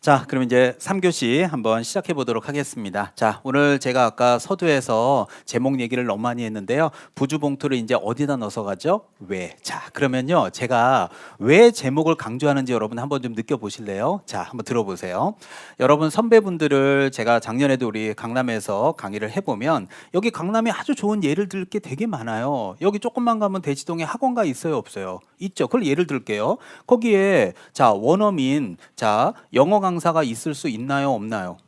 자, 그럼 이제 3교시 한번 시작해 보도록 하겠습니다. 자, 오늘 제가 아까 서두에서 제목 얘기를 너무 많이 했는데요. 부주 봉투를 이제 어디다 넣어서 가죠? 왜? 자, 그러면요. 제가 왜 제목을 강조하는지 여러분 한번 좀 느껴보실래요? 자, 한번 들어보세요. 여러분 선배분들을 제가 작년에도 우리 강남에서 강의를 해보면 여기 강남에 아주 좋은 예를 들 게 되게 많아요. 여기 조금만 가면 대치동에 학원가 있어요? 없어요? 있죠. 그걸 예를 들게요. 거기에 자, 원어민, 자, 영어 강사가 있을 수 있나요? 없나요?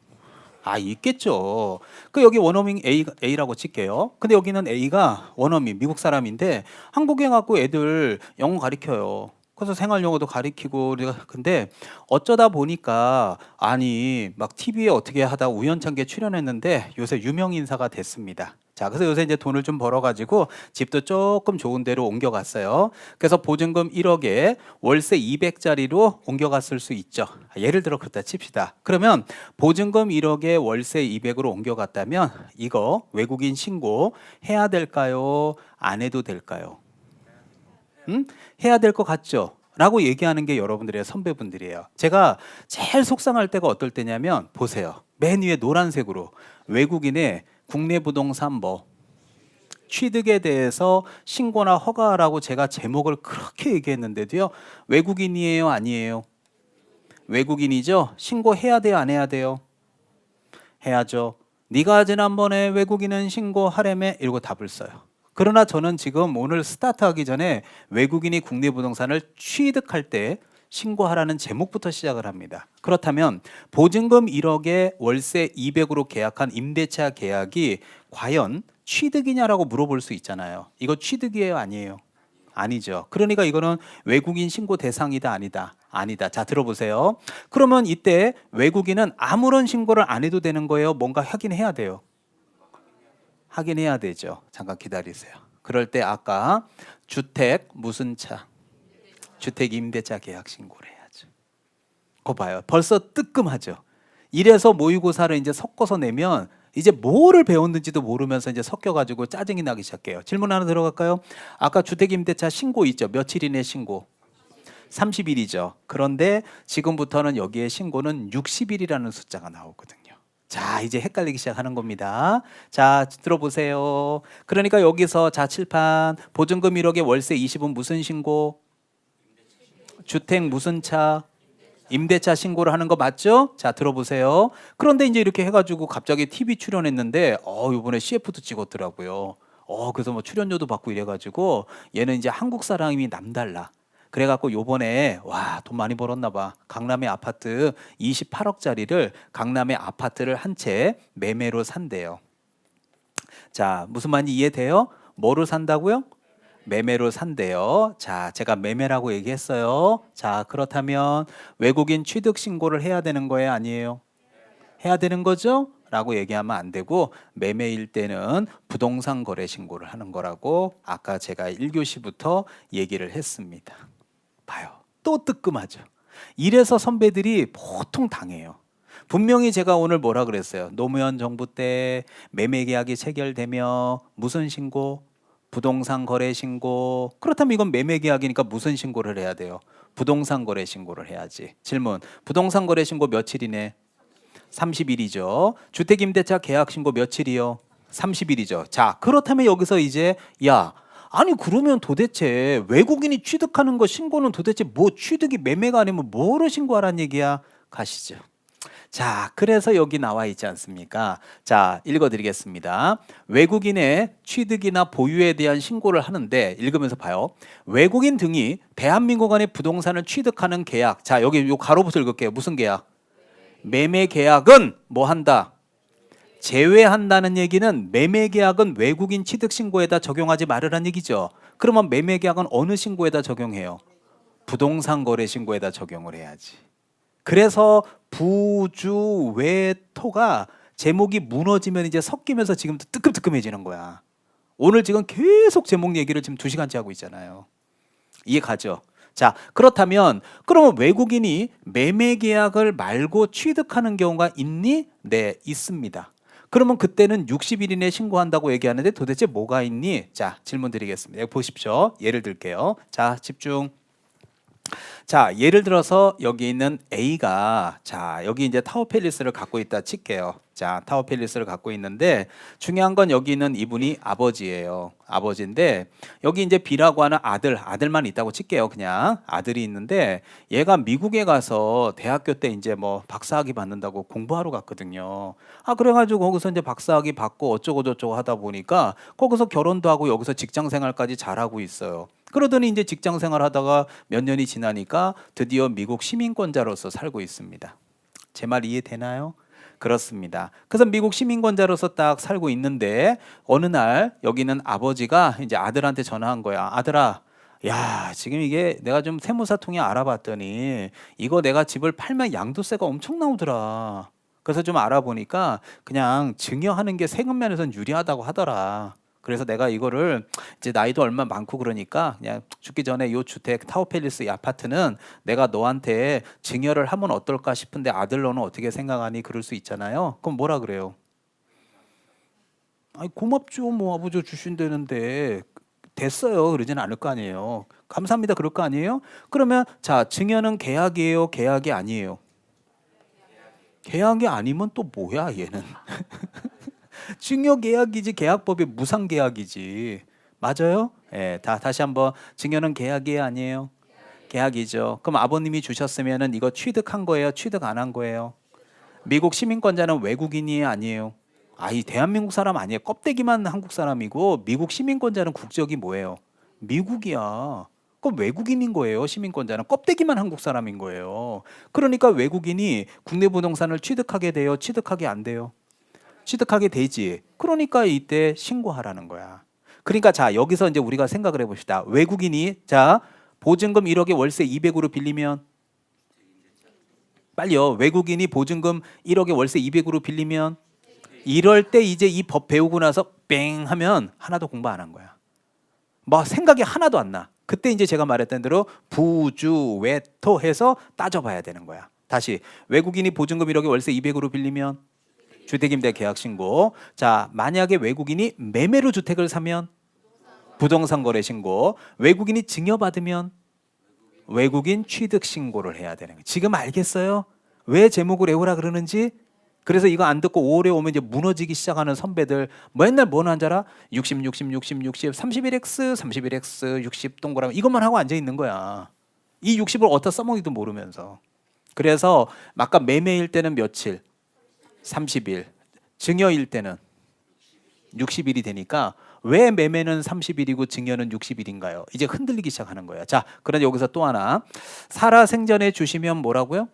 아, 있겠죠. 그 여기 원어민 A라고 칠게요. 근데 여기는 A가 원어민 미국 사람인데 한국에 갖고 애들 영어 가르쳐요. 그래서 생활 영어도 가르치고 근데 어쩌다 보니까 아니 막 TV에 어떻게 하다 우연찮게 출연했는데 요새 유명 인사가 됐습니다. 자, 그래서 요새 이제 돈을 좀 벌어가지고 집도 조금 좋은 데로 옮겨갔어요. 그래서 보증금 1억에 월세 200짜리로 옮겨갔을 수 있죠. 예를 들어 그렇다 칩시다. 그러면 보증금 1억에 월세 200으로 옮겨갔다면 이거 외국인 신고 해야 될까요? 안 해도 될까요? 해야 될 것 같죠? 라고 얘기하는 게 여러분들의 선배분들이에요. 제가 제일 속상할 때가 어떨 때냐면 보세요. 맨 위에 노란색으로 외국인의 국내 부동산 뭐 취득에 대해서 신고나 허가라고 제가 제목을 그렇게 얘기했는데도요. 외국인이에요? 아니에요? 외국인이죠? 신고해야 돼요? 안 해야 돼요? 해야죠. 네가 지난번에 외국인은 신고하래매 이러고 답을 써요. 그러나 저는 지금 오늘 스타트하기 전에 외국인이 국내 부동산을 취득할 때 신고하라는 제목부터 시작을 합니다. 그렇다면 보증금 1억에 월세 200으로 계약한 임대차 계약이 과연 취득이냐라고 물어볼 수 있잖아요. 이거 취득이에요? 아니에요? 아니죠. 그러니까 이거는 외국인 신고 대상이다 아니다? 아니다. 자, 들어보세요. 그러면 이때 외국인은 아무런 신고를 안 해도 되는 거예요? 뭔가 확인해야 돼요? 확인해야 되죠. 잠깐 기다리세요. 그럴 때 아까 주택 무슨 차? 주택 임대차 계약 신고를 해야죠. 그거 봐요. 벌써 뜨끔하죠. 이래서 모의고사를 이제 섞어서 내면 이제 뭐를 배웠는지도 모르면서 이제 섞여가지고 짜증이 나기 시작해요. 질문 하나 들어갈까요? 아까 주택 임대차 신고 있죠. 며칠 이내 신고? 30일이죠. 그런데 지금부터는 여기에 신고는 60일이라는 숫자가 나오거든요. 자, 이제 헷갈리기 시작하는 겁니다. 자, 들어보세요. 그러니까 여기서 자, 칠판 보증금 1억에 월세 20은 무슨 신고? 주택 무슨 차? 임대차 신고를 하는 거 맞죠? 자, 들어보세요. 그런데 이제 이렇게 해가지고 갑자기 TV 출연했는데 이번에 CF도 찍었더라고요. 그래서 뭐 출연료도 받고 이래가지고 얘는 이제 한국 사람이 남달라. 그래갖고 요번에 와, 돈 많이 벌었나 봐. 강남의 아파트 28억짜리를 강남의 아파트를 한 채 매매로 산대요. 자, 무슨 말인지 이해돼요? 뭐로 산다고요? 매매로 산대요. 자, 제가 매매라고 얘기했어요. 자, 그렇다면 외국인 취득 신고를 해야 되는 거예요? 아니에요? 해야 되는 거죠? 라고 얘기하면 안 되고 매매일 때는 부동산 거래 신고를 하는 거라고 아까 제가 1교시부터 얘기를 했습니다. 봐요. 또 뜨끔하죠. 이래서 선배들이 보통 당해요. 분명히 제가 오늘 뭐라 그랬어요? 노무현 정부 때 매매 계약이 체결되며 무슨 신고? 부동산 거래 신고. 그렇다면 이건 매매 계약이니까 무슨 신고를 해야 돼요? 부동산 거래 신고를 해야지. 질문. 부동산 거래 신고 며칠이네? 30일이죠. 주택 임대차 계약 신고 며칠이요? 30일이죠. 자, 그렇다면 여기서 이제 아니 그러면 도대체 외국인이 취득하는 거 신고는 도대체 뭐 취득이 매매가 아니면 뭐로 신고하라는 얘기야? 가시죠. 자, 그래서 여기 나와 있지 않습니까? 자, 읽어드리겠습니다. 외국인의 취득이나 보유에 대한 신고를 하는데 읽으면서 봐요. 외국인 등이 대한민국 안에 부동산을 취득하는 계약. 자, 여기 요 가로부터 읽을게요. 무슨 계약? 매매 계약은 뭐 한다? 제외한다는 얘기는 매매 계약은 외국인 취득 신고에다 적용하지 말으란 얘기죠. 그러면 매매 계약은 어느 신고에다 적용해요? 부동산 거래 신고에다 적용을 해야지. 그래서 부주 외토가 제목이 무너지면 이제 섞이면서 지금도 뜨끔뜨끔해지는 거야. 오늘 지금 계속 제목 얘기를 지금 2시간째 하고 있잖아요. 이해 가죠? 자, 그렇다면 그러면 외국인이 매매 계약을 말고 취득하는 경우가 있니? 네, 있습니다. 그러면 그때는 60일 이내에 신고한다고 얘기하는데 도대체 뭐가 있니? 자, 질문 드리겠습니다. 여기 보십시오. 예를 들게요. 자, 집중. 자, 예를 들어서 여기 있는 A가 자, 여기 이제 타워팰리스를 갖고 있다 칠게요. 자, 타워팰리스를 갖고 있는데 중요한 건 여기 있는 이분이 아버지예요. 아버지인데 여기 이제 B라고 하는 아들만 있다고 칠게요. 그냥 아들이 있는데 얘가 미국에 가서 대학교 때 이제 뭐 박사학위 받는다고 공부하러 갔거든요. 아, 그래가지고 거기서 이제 박사학위 받고 어쩌고 저쩌고 하다 보니까 거기서 결혼도 하고 여기서 직장 생활까지 잘하고 있어요. 그러더니 이제 직장 생활하다가 몇 년이 지나니까 드디어 미국 시민권자로서 살고 있습니다. 제 말 이해되나요? 그렇습니다. 그래서 미국 시민권자로서 딱 살고 있는데 어느 날 여기는 아버지가 이제 아들한테 전화한 거야. 아들아, 야, 지금 이게 내가 좀 세무사 통해 알아봤더니 이거 내가 집을 팔면 양도세가 엄청 나오더라. 그래서 좀 알아보니까 그냥 증여하는 게 세금 면에서는 유리하다고 하더라. 그래서 내가 이거를 이제 나이도 얼마 많고 그러니까 그냥 죽기 전에 요 주택 타워팰리스 이 아파트는 내가 너한테 증여를 하면 어떨까 싶은데 아들 너는 어떻게 생각하니? 그럴 수 있잖아요. 그럼 뭐라 그래요? 아니 고맙죠. 뭐 아버지 주신다는데 됐어요. 그러진 않을 거 아니에요. 감사합니다. 그럴 거 아니에요? 그러면 자, 증여는 계약이에요? 계약이 아니에요? 계약이 아니면 또 뭐야 얘는? 증여 계약이지 계약법이 무상 계약이지. 맞아요? 예, 다시 한번 증여는 계약이에요, 아니에요? 계약이죠. 그럼 아버님이 주셨으면은 이거 취득한 거예요, 취득 안 한 거예요? 미국 시민권자는 외국인이 아니에요? 이 대한민국 사람 아니에요. 껍데기만 한국 사람이고 미국 시민권자는 국적이 뭐예요? 미국이야. 그럼 외국인인 거예요. 시민권자는 껍데기만 한국 사람인 거예요. 그러니까 외국인이 국내 부동산을 취득하게 돼요, 취득하게 안 돼요? 취득하게 되지. 그러니까 이때 신고하라는 거야. 그러니까 자, 여기서 이제 우리가 생각을 해봅시다. 외국인이 자, 보증금 1억에 월세 200으로 빌리면 빨리요. 외국인이 보증금 1억에 월세 200으로 빌리면 이럴 때 이제 이 법 배우고 나서 뺑 하면 하나도 공부 안 한 거야. 뭐 생각이 하나도 안 나. 그때 이제 제가 말했던 대로 부주 외토 해서 따져봐야 되는 거야. 다시 외국인이 보증금 1억에 월세 200으로 빌리면 주택임대 계약 신고. 자, 만약에 외국인이 매매로 주택을 사면 부동산 거래 신고. 외국인이 증여받으면 외국인 취득 신고를 해야 되는 거예요. 지금 알겠어요? 왜 제목을 외우라 그러는지? 그래서 이거 안 듣고 5월에 오면 이제 무너지기 시작하는 선배들 맨날 뭐 하는 줄 알아? 60, 60, 60, 60, 31X, 31X, 60 동그라미 이것만 하고 앉아 있는 거야. 이 60을 어디다 써먹기도 모르면서. 그래서 아까 매매일 때는 며칠? 30일. 증여일 때는 60일이 되니까 왜 매매는 30일이고 증여는 60일인가요? 이제 흔들리기 시작하는 거예요. 자, 그런데 여기서 또 하나. 살아생전에 주시면 뭐라고요?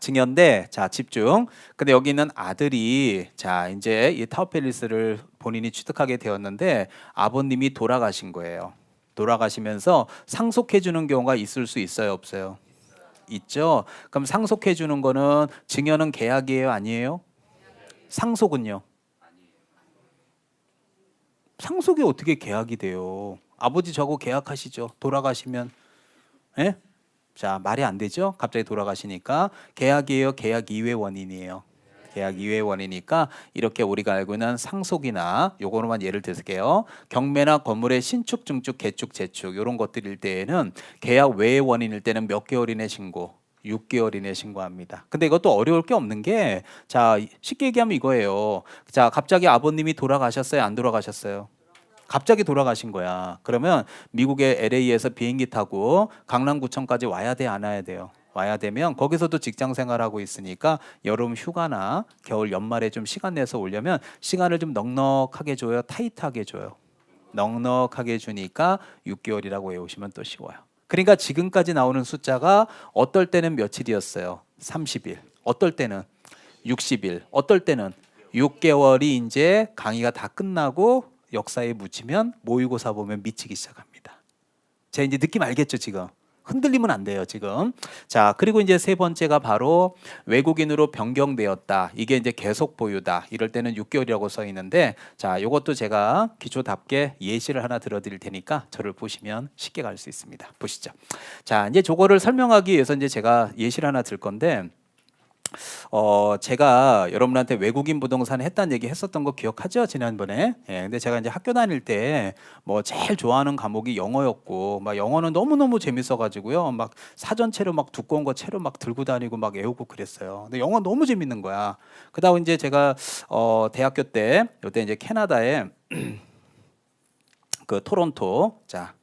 증여인데 자, 집중. 근데 여기 있는 아들이 자, 이제 이 타워팰리스를 본인이 취득하게 되었는데 아버님이 돌아가신 거예요. 돌아가시면서 상속해 주는 경우가 있을 수 있어요, 없어요? 있죠. 그럼 상속해 주는 거는 증여는 계약이에요, 아니에요? 상속은요? 상속이 어떻게 계약이 돼요? 아버지 저거 계약하시죠. 돌아가시면. 예? 자, 말이 안 되죠? 갑자기 돌아가시니까 계약이에요, 계약 이외 원인이에요? 계약 이외 원이니까 이렇게 우리가 알고 있는 상속이나 요거로만 예를 들게요. 경매나 건물의 신축, 증축, 개축, 재축 이런 것들일 때에는 계약 외의 원인일 때는 몇 개월 이내 신고? 6개월 이내 신고합니다. 근데 이것도 어려울 게 없는 게 자, 쉽게 얘기하면 이거예요. 자, 갑자기 아버님이 돌아가셨어요, 안 돌아가셨어요? 갑자기 돌아가신 거야. 그러면 미국의 LA에서 비행기 타고 강남구청까지 와야 돼, 안 와야 돼요? 와야 되면 거기서도 직장 생활하고 있으니까 여름 휴가나 겨울 연말에 좀 시간 내서 오려면 시간을 좀 넉넉하게 줘요, 타이트하게 줘요? 넉넉하게 주니까 6개월이라고 외우시면 또 쉬워요. 그러니까 지금까지 나오는 숫자가 어떨 때는 며칠이었어요? 30일. 어떨 때는 60일. 어떨 때는 6개월이 이제 강의가 다 끝나고 역사에 묻히면 모의고사 보면 미치기 시작합니다. 자, 이제 느낌 알겠죠, 지금? 흔들리면 안 돼요, 지금. 자, 그리고 이제 세 번째가 바로 외국인으로 변경되었다. 이게 이제 계속 보유다. 이럴 때는 6개월이라고 써 있는데, 자, 이것도 제가 기초답게 예시를 하나 들어드릴 테니까 저를 보시면 쉽게 갈 수 있습니다. 보시죠. 자, 이제 저거를 설명하기 위해서 이제 제가 예시를 하나 들 건데, 제가 여러분한테 외국인 부동산 했다는 얘기 했었던 거 기억하죠? 지난번에. 예, 근데 제가 이제 학교 다닐 때 뭐 제일 좋아하는 과목이 영어였고, 막 영어는 너무너무 재밌어가지고요. 막 사전체로 막 두꺼운 거 채로 막 들고 다니고 막 외우고 그랬어요. 근데 영어 너무 재밌는 거야. 그다음 이제 제가 대학교 때, 이때 이제 캐나다에 그 토론토, 자,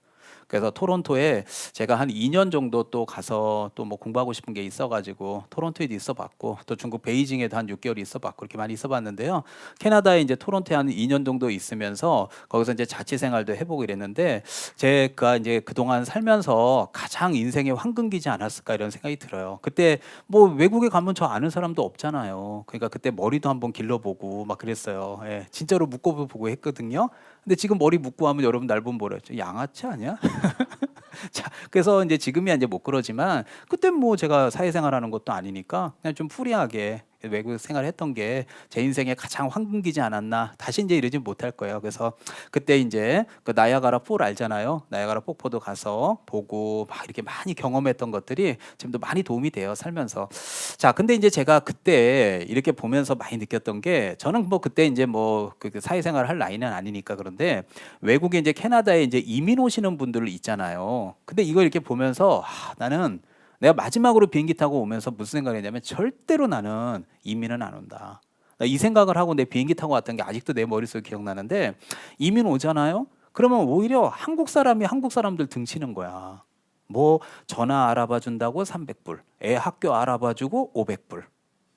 그래서 토론토에 제가 한 2년 정도 또 가서 또 뭐 공부하고 싶은 게 있어가지고 토론토에도 있어봤고 또 중국 베이징에도 한 6개월 있어봤고 이렇게 많이 있어봤는데요. 캐나다에 이제 토론토에 한 2년 정도 있으면서 거기서 이제 자취 생활도 해보고 이랬는데 제가 이제 그동안 살면서 가장 인생의 황금기지 않았을까 이런 생각이 들어요. 그때 뭐 외국에 가면 저 아는 사람도 없잖아요. 그러니까 그때 머리도 한번 길러보고 막 그랬어요. 예, 진짜로 묶어보고 했거든요. 근데 지금 머리 묶고 하면 여러분 날 보면 뭐라 했죠? 양아치 아니야? 자, 그래서 이제 지금이야 이제 못 그러지만 그때 뭐 제가 사회생활하는 것도 아니니까 그냥 좀 프리하게 외국 생활했던 게 제 인생의 가장 황금기지 않았나. 다시 이제 이러지 못할 거예요. 그래서 그때 이제 그 나야가라 폴 알잖아요. 나야가라 폭포도 가서 보고 막 이렇게 많이 경험했던 것들이 지금도 많이 도움이 돼요. 살면서. 자, 근데 이제 제가 그때 이렇게 보면서 많이 느꼈던 게 저는 뭐 그때 이제 뭐그 사회생활 할 나이는 아니니까 그런데 외국에 이제 캐나다에 이제 이민 오시는 분들 있잖아요. 근데 이걸 이렇게 보면서 나는 내가 마지막으로 비행기 타고 오면서 무슨 생각을 했냐면 절대로 나는 이민은 안 온다. 나 이 생각을 하고 내 비행기 타고 왔던 게 아직도 내 머릿속에 기억나는데 이민 오잖아요. 그러면 오히려 한국 사람이 한국 사람들 등치는 거야. 뭐 전화 알아봐 준다고 300불, 애 학교 알아봐 주고 500불.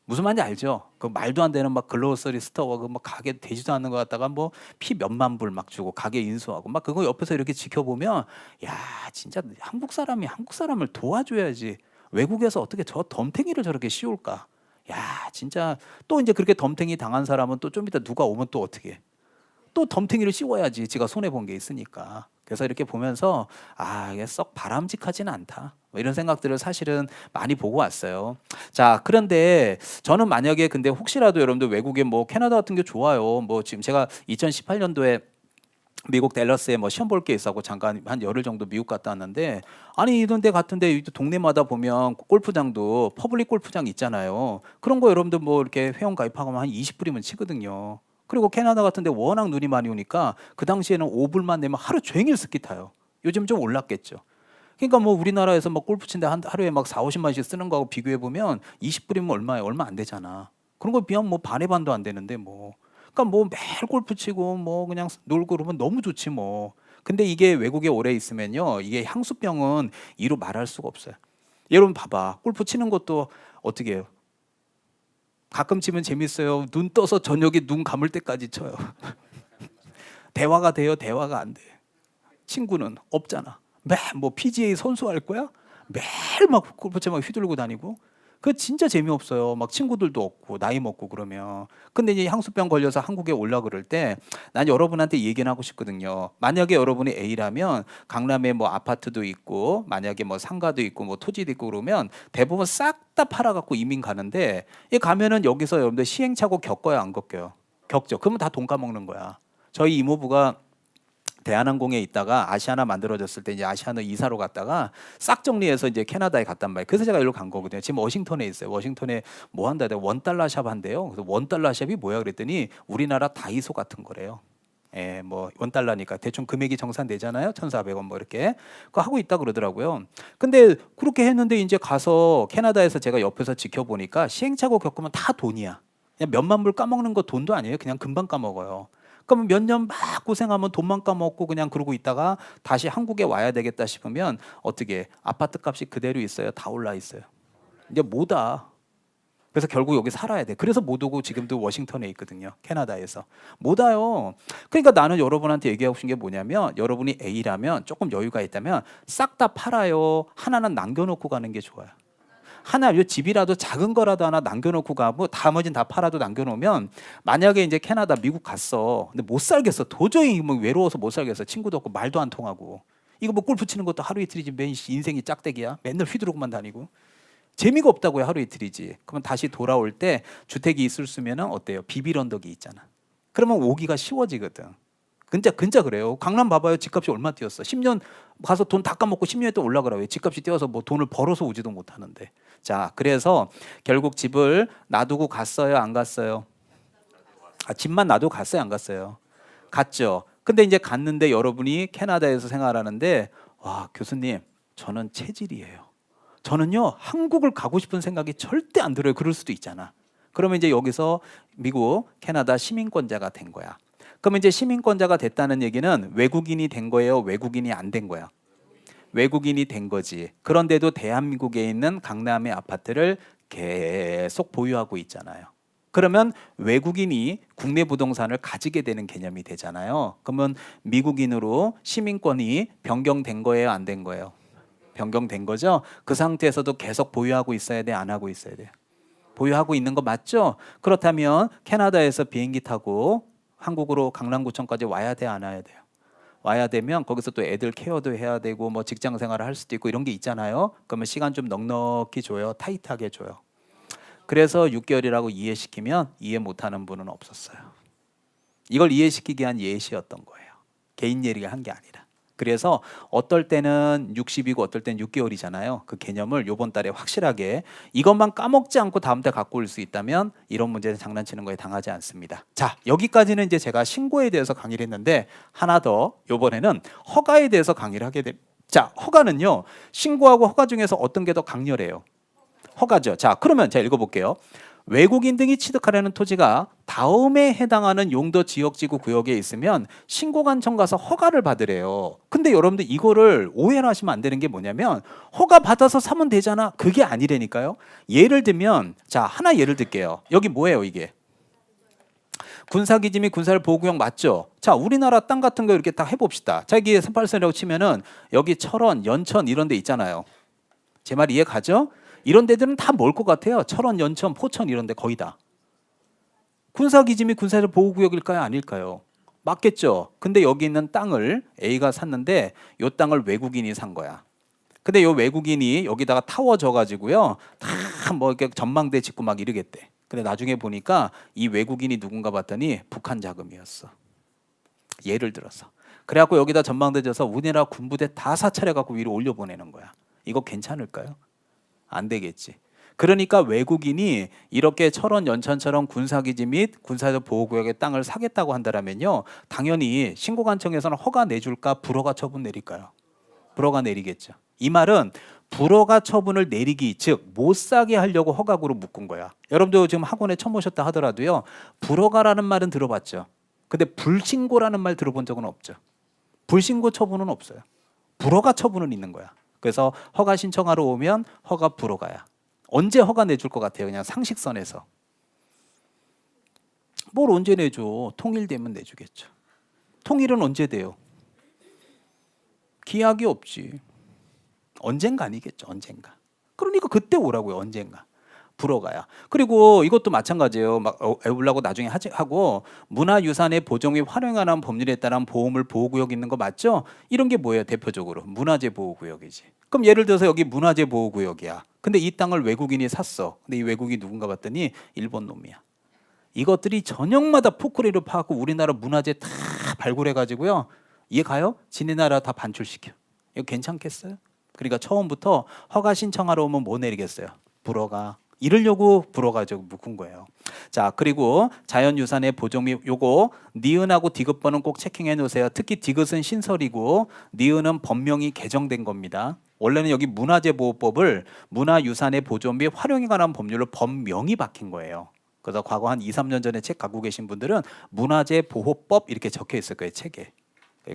무슨 말인지 알죠? 그 말도 안 되는 막 글로서리 스토어 그뭐 가게 되지도 않는 것 같다가 뭐 피 몇만 불 막 주고 가게 인수하고 막 그거 옆에서 이렇게 지켜보면 야 진짜 한국 사람이 한국 사람을 도와줘야지 외국에서 어떻게 저 덤탱이를 저렇게 씌울까? 야 진짜 또 이제 그렇게 덤탱이 당한 사람은 또 좀 이따 누가 오면 또 어떻게 해? 또 덤탱이를 씌워야지 지가 손해 본 게 있으니까. 그래서 이렇게 보면서 이게 썩 바람직하지는 않다. 뭐 이런 생각들을 사실은 많이 보고 왔어요. 자, 그런데 저는 만약에 근데 혹시라도 여러분들 외국에 뭐 캐나다 같은 게 좋아요. 뭐 지금 제가 2018년도에 미국 댈러스에 뭐 시험 볼 게 있어고 잠깐 한 열흘 정도 미국 갔다 왔는데 아니 이런 데 같은데 동네마다 보면 골프장도 퍼블릭 골프장 있잖아요. 그런 거 여러분들 뭐 이렇게 회원 가입하면 한 20불이면 치거든요. 그리고 캐나다 같은데 워낙 눈이 많이 오니까 그 당시에는 5불만 내면 하루 종일 스키 타요. 요즘 좀 올랐겠죠. 그러니까 뭐 우리나라에서 막 골프 친데 하루에 막 4, 50만씩 쓰는 거하고 비교해 보면 20불이면 얼마예요? 얼마 안 되잖아. 그런 거 비하면 뭐 반의 반도 안 되는데 뭐. 그러니까 뭐 매일 골프 치고 뭐 그냥 놀고 그러면 너무 좋지 뭐. 근데 이게 외국에 오래 있으면요. 이게 향수병은 이루 말할 수가 없어요. 여러분 봐봐. 골프 치는 것도 어떻게 해요? 가끔 치면 재밌어요. 눈 떠서 저녁에 눈 감을 때까지 쳐요. 대화가 돼요? 대화가 안 돼. 친구는 없잖아. 뭐 PGA 선수 할 거야? 매일 막 골프채 막 휘두르고 다니고. 그 진짜 재미없어요. 막 친구들도 없고 나이 먹고 그러면. 근데 이제 향수병 걸려서 한국에 올라 그럴 때 난 여러분한테 얘기는 하고 싶거든요. 만약에 여러분이 A라면 강남에 뭐 아파트도 있고 만약에 뭐 상가도 있고 뭐 토지도 있고 그러면 대부분 싹 다 팔아갖고 이민 가는데 이 가면은 여기서 여러분들 시행착오 겪어요 안 겪어요? 겪죠. 그러면 다 돈 까먹는 거야. 저희 이모부가 대한항공에 있다가 아시아나 만들어졌을 때 이제 아시아나 이사로 갔다가 싹 정리해서 이제 캐나다에 갔단 말이에요. 그래서 제가 여기로 간 거거든요. 지금 워싱턴에 있어요. 워싱턴에 뭐 한다? 원달러 샵 한대요. 그래서 원달러 샵이 뭐야 그랬더니 우리나라 다이소 같은 거래요. 예, 뭐 원달러니까 대충 금액이 정산되잖아요. 1,400원 뭐 이렇게. 그거 하고 있다 그러더라고요. 근데 그렇게 했는데 이제 가서 캐나다에서 제가 옆에서 지켜보니까 시행착오 겪으면 다 돈이야. 그냥 몇만 불 까먹는 거 돈도 아니에요. 그냥 금방 까먹어요. 그러면 몇 년 막 고생하면 돈만 까먹고 그냥 그러고 있다가 다시 한국에 와야 되겠다 싶으면 어떻게 아파트 값이 그대로 있어요? 다 올라 있어요. 이제 못 와. 그래서 결국 여기 살아야 돼. 그래서 못 오고 지금도 워싱턴에 있거든요. 캐나다에서. 못 와요. 그러니까 나는 여러분한테 얘기하고 싶은 게 뭐냐면 여러분이 A라면 조금 여유가 있다면 싹 다 팔아요. 하나는 남겨놓고 가는 게 좋아요. 하나 요 집이라도 작은 거라도 하나 남겨놓고 가고 나머지는 다 팔아도 남겨놓으면 만약에 이제 캐나다 미국 갔어 근데 못 살겠어 도저히 뭐 외로워서 못 살겠어 친구도 없고 말도 안 통하고 이거 뭐 골프 치는 것도 하루 이틀이지 맨 인생이 짝대기야 맨날 휘두르고만 다니고 재미가 없다고요 하루 이틀이지 그러면 다시 돌아올 때 주택이 있을 수면은 어때요 비빌 언덕이 있잖아 그러면 오기가 쉬워지거든 진짜 그래요. 강남 봐봐요. 집값이 얼마 뛰었어. 10년 가서 돈 다 까먹고 10년에 또 올라가라고요. 집값이 뛰어서 뭐 돈을 벌어서 오지도 못하는데. 자, 그래서 결국 집을 놔두고 갔어요, 안 갔어요? 집만 놔두고 갔어요, 안 갔어요? 갔죠. 근데 이제 갔는데 여러분이 캐나다에서 생활하는데 와, 교수님, 저는 체질이에요. 저는요, 한국을 가고 싶은 생각이 절대 안 들어요. 그럴 수도 있잖아. 그러면 이제 여기서 미국, 캐나다 시민권자가 된 거야. 그러면 이제 시민권자가 됐다는 얘기는 외국인이 된 거예요? 외국인이 안 된 거야? 외국인이 된 거지. 그런데도 대한민국에 있는 강남의 아파트를 계속 보유하고 있잖아요. 그러면 외국인이 국내 부동산을 가지게 되는 개념이 되잖아요. 그러면 미국인으로 시민권이 변경된 거예요? 안 된 거예요? 변경된 거죠. 그 상태에서도 계속 보유하고 있어야 돼? 안 하고 있어야 돼요? 보유하고 있는 거 맞죠? 그렇다면 캐나다에서 비행기 타고 한국으로 강남구청까지 와야 돼? 안 와야 돼요? 와야 되면 거기서 또 애들 케어도 해야 되고 뭐 직장 생활을 할 수도 있고 이런 게 있잖아요. 그러면 시간 좀 넉넉히 줘요? 타이트하게 줘요? 그래서 6개월이라고 이해시키면 이해 못하는 분은 없었어요. 이걸 이해시키기 위한 예시였던 거예요. 개인 예리가 한 게 아니라. 그래서 어떨 때는 60이고 어떨 때는 6개월이잖아요. 그 개념을 이번 달에 확실하게 이것만 까먹지 않고 다음 달 갖고 올 수 있다면 이런 문제는 장난치는 거에 당하지 않습니다. 자, 여기까지는 이제 제가 신고에 대해서 강의를 했는데 하나 더 이번에는 허가에 대해서 강의를 하게 됩니다. 자, 허가는요. 신고하고 허가 중에서 어떤 게 더 강렬해요? 허가죠. 자, 그러면 제가 읽어볼게요. 외국인 등이 취득하려는 토지가 다음에 해당하는 용도 지역지구 구역에 있으면 신고관청 가서 허가를 받으래요. 근데 여러분들 이거를 오해를 하시면 안 되는 게 뭐냐면 허가 받아서 사면 되잖아. 그게 아니라니까요. 예를 들면 자, 하나 예를 들게요. 여기 뭐예요 이게? 군사기지 및 군사보호구역 맞죠? 자, 우리나라 땅 같은 거 이렇게 딱 해봅시다. 자, 여기 38선이라고 치면은 여기 철원, 연천 이런 데 있잖아요. 제 말 이해 가죠? 이런 데들은 다 뭘 것 같아요? 철원, 연천, 포천 이런 데 거의 다. 군사기지 및 군사보호구역일까요? 아닐까요? 맞겠죠? 근데 여기 있는 땅을 A가 샀는데 이 땅을 외국인이 산 거야. 근데 이 외국인이 여기다가 타워 져가지고요. 다 뭐 이렇게 전망대 짓고 막 이러겠대. 근데 나중에 보니까 이 외국인이 누군가 봤더니 북한 자금이었어. 예를 들어서. 그래갖고 여기다 전망대 져서 우리나라 군부대 다 사찰해갖고 위로 올려보내는 거야. 이거 괜찮을까요? 안 되겠지. 그러니까 외국인이 이렇게 철원, 연천처럼 군사기지 및 군사적 보호구역의 땅을 사겠다고 한다면요, 당연히 신고관청에서는 허가 내줄까, 불허가 처분 내릴까요? 불허가 내리겠죠. 이 말은 불허가 처분을 내리기, 즉 못 사게 하려고 허가구로 묶은 거야. 여러분도 지금 학원에 처음 오셨다 하더라도요, 불허가라는 말은 들어봤죠. 근데 불신고라는 말 들어본 적은 없죠. 불신고 처분은 없어요. 불허가 처분은 있는 거야. 그래서 허가 신청하러 오면 허가 불허가야. 언제 허가 내줄 것 같아요? 그냥 상식선에서. 뭘 언제 내줘? 통일되면 내주겠죠. 통일은 언제 돼요? 기약이 없지. 언젠가 아니겠죠. 언젠가. 그러니까 그때 오라고요. 언젠가. 불허가야. 그리고 이것도 마찬가지예요. 막 애우려고 나중에 하고 문화유산의 보정 및 활용에 관한 법률에 따른 보호물 보호구역 있는 거 맞죠? 이런 게 뭐예요? 대표적으로 문화재 보호구역이지. 그럼 예를 들어서 여기 문화재 보호구역이야. 근데 이 땅을 외국인이 샀어. 근데 이 외국인이 누군가 봤더니 일본 놈이야. 이것들이 전역마다 포크레인을 파고 우리나라 문화재 다 발굴해가지고요. 이해 가요? 지네 나라 다 반출시켜. 이거 괜찮겠어요? 그러니까 처음부터 허가 신청하러 오면 뭐 내리겠어요? 불허가. 이러려고 불허가 묶은 거예요. 자, 그리고 자연유산의 보정 및 요거 니은하고 디귿번은 꼭 체킹해 놓으세요. 특히 디귿은 신설이고 니은은 법명이 개정된 겁니다. 원래는 여기 문화재보호법을 문화유산의 보존 및 활용에 관한 법률로 법명이 바뀐 거예요. 그래서 과거 한 2, 3년 전에 책 갖고 계신 분들은 문화재보호법 이렇게 적혀 있을 거예요, 책에.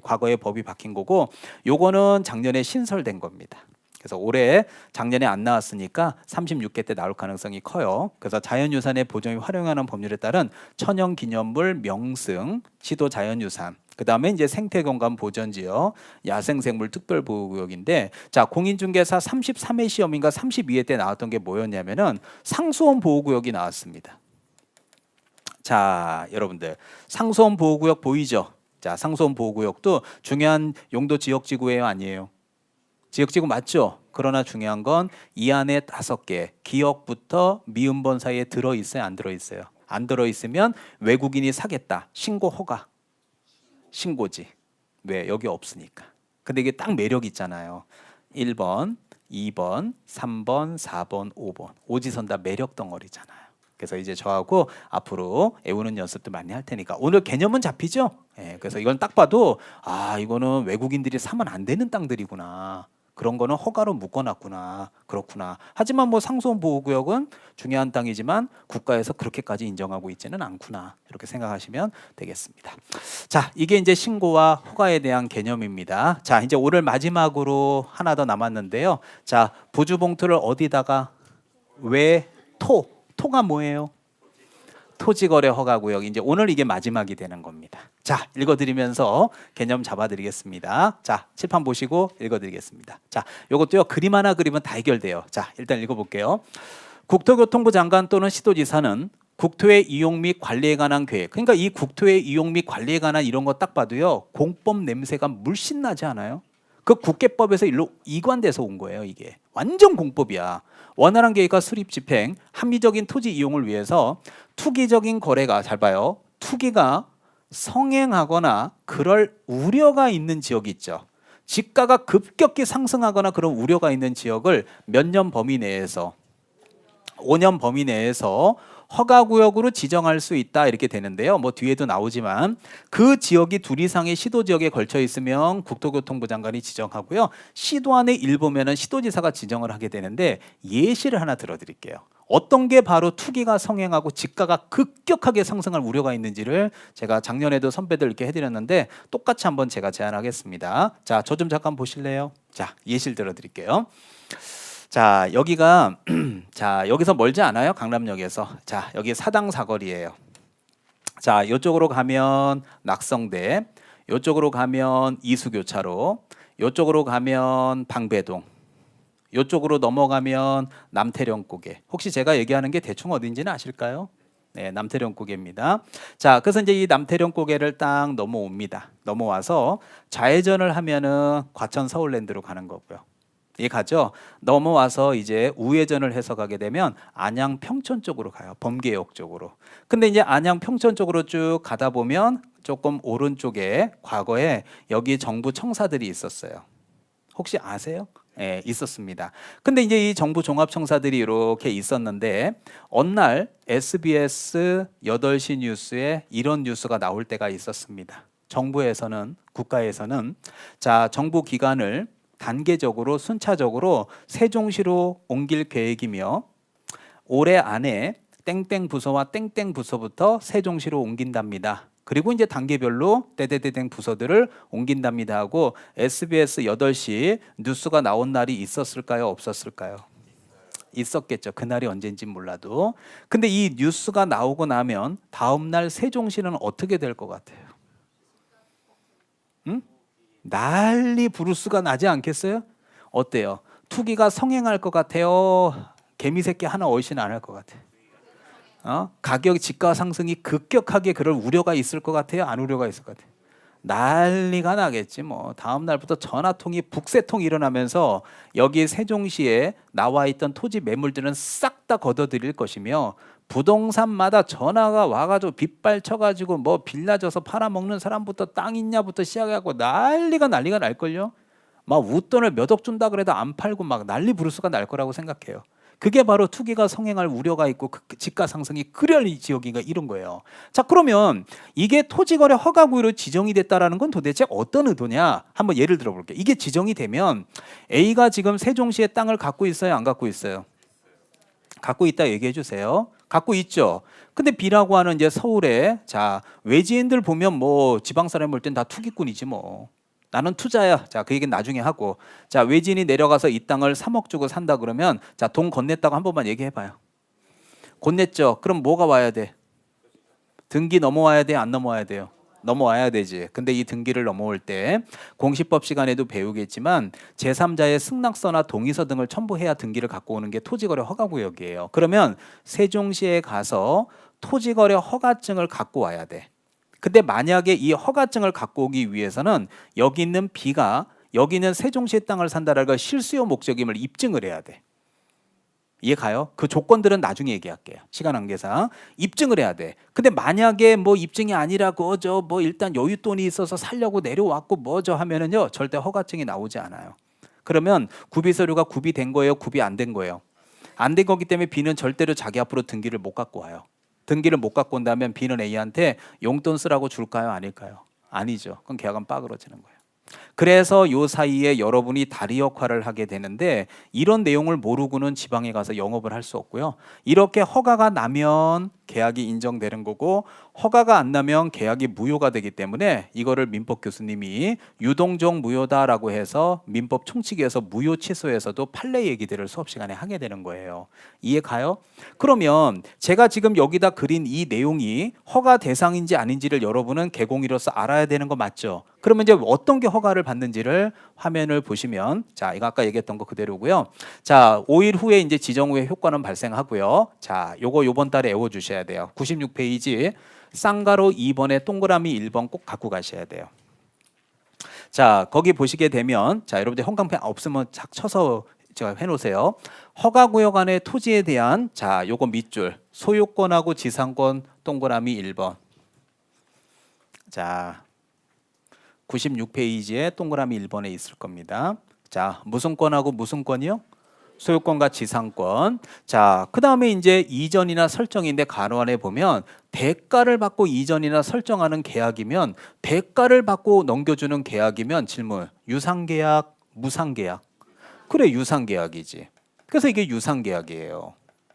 과거에 법이 바뀐 거고 요거는 작년에 신설된 겁니다. 그래서 올해 작년에 안 나왔으니까 36개 때 나올 가능성이 커요. 그래서 자연유산의 보존이 활용하는 법률에 따른 천연기념물 명승, 시도 자연유산, 그 다음에 이제 생태경관 보전지역, 야생생물 특별보호구역인데, 자, 공인중개사 33회 시험인가 32회 때 나왔던 게 뭐였냐면은 상수원 보호구역이 나왔습니다. 자, 여러분들 상수원 보호구역 보이죠? 자, 상수원 보호구역도 중요한 용도 지역지구예요, 아니에요? 지역지구 맞죠? 그러나 중요한 건 이 안에 5개 기역부터 미음번 사이에 들어있어요? 안 들어있어요? 안 들어있으면 외국인이 사겠다. 신고 허가. 신고지. 왜? 여기 없으니까. 근데 이게 딱 매력 있잖아요. 1번, 2번, 3번, 4번, 5번. 오지선 다 매력 덩어리잖아요. 그래서 이제 저하고 앞으로 외우는 연습도 많이 할 테니까 오늘 개념은 잡히죠? 예, 그래서 이건 딱 봐도 아 이거는 외국인들이 사면 안 되는 땅들이구나. 그런 거는 허가로 묶어놨구나. 그렇구나. 하지만 뭐 상수원보호구역은 중요한 땅이지만 국가에서 그렇게까지 인정하고 있지는 않구나. 이렇게 생각하시면 되겠습니다. 자, 이게 이제 신고와 허가에 대한 개념입니다. 자, 이제 오늘 마지막으로 하나 더 남았는데요. 자, 부주봉투를 어디다가 왜 토가 뭐예요? 토지거래 허가구역. 이제 오늘 이게 마지막이 되는 겁니다. 자, 읽어드리면서 개념 잡아드리겠습니다. 자, 칠판 보시고 읽어드리겠습니다. 자, 요것도요 그림 하나 그리면 다 해결돼요. 자, 일단 읽어볼게요. 국토교통부 장관 또는 시도지사는 국토의 이용 및 관리에 관한 계획. 그러니까 이 국토의 이용 및 관리에 관한 이런 거 딱 봐도요 공법 냄새가 물씬 나지 않아요? 그 국계법에서 일로 이관돼서 온 거예요. 이게 완전 공법이야. 원활한 계획과 수립 집행, 합리적인 토지 이용을 위해서 투기적인 거래가 잘 봐요. 투기가 성행하거나 그럴 우려가 있는 지역이 있죠. 지가가 급격히 상승하거나 그런 우려가 있는 지역을 몇 년 범위 내에서 5년 범위 내에서 허가구역으로 지정할 수 있다 이렇게 되는데요. 뭐 뒤에도 나오지만 그 지역이 둘 이상의 시도 지역에 걸쳐 있으면 국토교통부 장관이 지정하고요. 시도 안에 일부면은 시도지사가 지정을 하게 되는데 예시를 하나 들어드릴게요. 어떤 게 바로 투기가 성행하고 지가가 급격하게 상승할 우려가 있는지를 제가 작년에도 선배들 이렇게 해드렸는데 똑같이 한번 제가 제안하겠습니다. 자, 저 좀 잠깐 보실래요? 자, 예시를 들어드릴게요. 자, 여기가 자 여기서 멀지 않아요? 강남역에서. 자, 여기 사당 사거리예요. 자, 이쪽으로 가면 낙성대, 이쪽으로 가면 이수교차로, 이쪽으로 가면 방배동, 이쪽으로 넘어가면 남태령고개. 혹시 제가 얘기하는 게 대충 어딘지는 아실까요? 네, 남태령고개입니다. 자, 그래서 이제 이 남태령고개를 딱 넘어옵니다. 넘어와서 좌회전을 하면은 과천 서울랜드로 가는 거고요. 이 가죠. 넘어와서 이제 우회전을 해서 가게 되면 안양 평촌 쪽으로 가요. 범계역 쪽으로. 근데 이제 안양 평촌 쪽으로 쭉 가다 보면 조금 오른쪽에 과거에 여기 정부 청사들이 있었어요. 혹시 아세요? 예, 있었습니다. 근데 이제 이 정부 종합청사들이 이렇게 있었는데 어느 날 SBS 8시 뉴스에 이런 뉴스가 나올 때가 있었습니다. 정부에서는 국가에서는 자, 정부 기관을 단계적으로 순차적으로 세종시로 옮길 계획이며 올해 안에 땡땡 부서와 땡땡 부서부터 세종시로 옮긴답니다. 그리고 이제 단계별로 떼떼떼땡 부서들을 옮긴답니다 하고 SBS 8시 뉴스가 나온 날이 있었을까요? 없었을까요? 있었겠죠. 그날이 언젠지 몰라도. 근데 이 뉴스가 나오고 나면 다음 날 세종시는 어떻게 될 것 같아요? 응? 난리 부르스가 나지 않겠어요? 어때요? 투기가 성행할 것 같아요? 개미새끼 하나 얼씬 안 할 것 같아요? 가격 지가 상승이 급격하게 그럴 우려가 있을 것 같아요? 안 우려가 있을 것 같아요? 난리가 나겠지 뭐. 다음 날부터 전화통이 북새통이 일어나면서 여기 세종시에 나와 있던 토지 매물들은 싹 다 걷어들일 것이며 부동산마다 전화가 와가지고 빗발 쳐가지고 뭐 빌라져서 팔아먹는 사람부터 땅 있냐부터 시작해갖고 난리가 날걸요. 막 웃돈을 몇 억 준다 그래도 안 팔고 막 난리 부르스가 날 거라고 생각해요. 그게 바로 투기가 성행할 우려가 있고 지가 상승이 그럴 지역인가 이런 거예요. 자, 그러면 이게 토지거래 허가구역으로 지정이 됐다라는 건 도대체 어떤 의도냐? 한번 예를 들어볼게요. 이게 지정이 되면 A가 지금 세종시에 땅을 갖고 있어요? 안 갖고 있어요? 갖고 있다 얘기해 주세요. 갖고 있죠. 근데 B라고 하는 이제 서울에 자 외지인들 보면 뭐 지방 사람 볼 땐 다 투기꾼이지 뭐. 나는 투자야. 자, 그 얘기는 나중에 하고. 자, 외지인이 내려가서 이 땅을 3억 주고 산다 그러면 자, 돈 건넸다고 한 번만 얘기해 봐요. 건넸죠. 그럼 뭐가 와야 돼? 등기 넘어와야 돼? 안 넘어와야 돼요? 넘어와야 되지. 근데 이 등기를 넘어올 때 공시법 시간에도 배우겠지만 제3자의 승낙서나 동의서 등을 첨부해야 등기를 갖고 오는 게 토지거래 허가구역이에요. 그러면 세종시에 가서 토지거래 허가증을 갖고 와야 돼. 근데 만약에 이 허가증을 갖고 오기 위해서는 여기 있는 B가 여기 있는 세종시의 땅을 산다라는 걸 실수요 목적임을 입증을 해야 돼. 이해 가요? 그 조건들은 나중에 얘기할게요. 시간 관계상 입증을 해야 돼. 근데 만약에 뭐 입증이 아니라고 뭐 일단 여윳돈이 있어서 살려고 내려왔고 뭐저 하면은요 절대 허가증이 나오지 않아요. 그러면 구비 서류가 구비된 거예요, 구비 안 된 거예요? 안 된 거기 때문에 B는 절대로 자기 앞으로 등기를 못 갖고 와요. 등기를 못 갖고 온다면 B는 A한테 용돈 쓰라고 줄까요, 아닐까요? 아니죠. 그럼 계약은 빠그러지는 거예요. 그래서 요 사이에 여러분이 다리 역할을 하게 되는데 이런 내용을 모르고는 지방에 가서 영업을 할 수 없고요. 이렇게 허가가 나면 계약이 인정되는 거고 허가가 안 나면 계약이 무효가 되기 때문에 이거를 민법 교수님이 유동적 무효다라고 해서 민법 총칙에서 무효 취소에서도 판례 얘기들을 수업 시간에 하게 되는 거예요. 이해 가요? 그러면 제가 지금 여기다 그린 이 내용이 허가 대상인지 아닌지를 여러분은 개공이로서 알아야 되는 거 맞죠? 그러면 이제 어떤 게 허가를 받는지를 화면을 보시면 자, 이거 아까 얘기했던 거 그대로고요. 자, 5일 후에 이제 지정 후에 효과는 발생하고요. 자, 요거 요번 달에 외워 주셔야 돼요. 96페이지 쌍가로 2번에 동그라미 1번 꼭 갖고 가셔야 돼요. 자, 거기 보시게 되면 자, 여러분들 형광펜 없으면 착 쳐서 제가 해놓으세요. 허가구역 안의 토지에 대한 자, 요거 밑줄 소유권하고 지상권 동그라미 1번. 자, 96페이지에 동그라미 1번에 있을 겁니다. 자, 무슨 권하고 무슨 권이요? 소유권과 지상권. 자, 그 다음에 이제 이전이나 설정인데 가로 안에 보면 대가를 받고 이전이나 설정하는 계약이면 대가를 받고 넘겨주는 계약이면 질문 유상계약, 무상계약? 그래, 유상계약이지. 그래서 이게 유상계약이에요.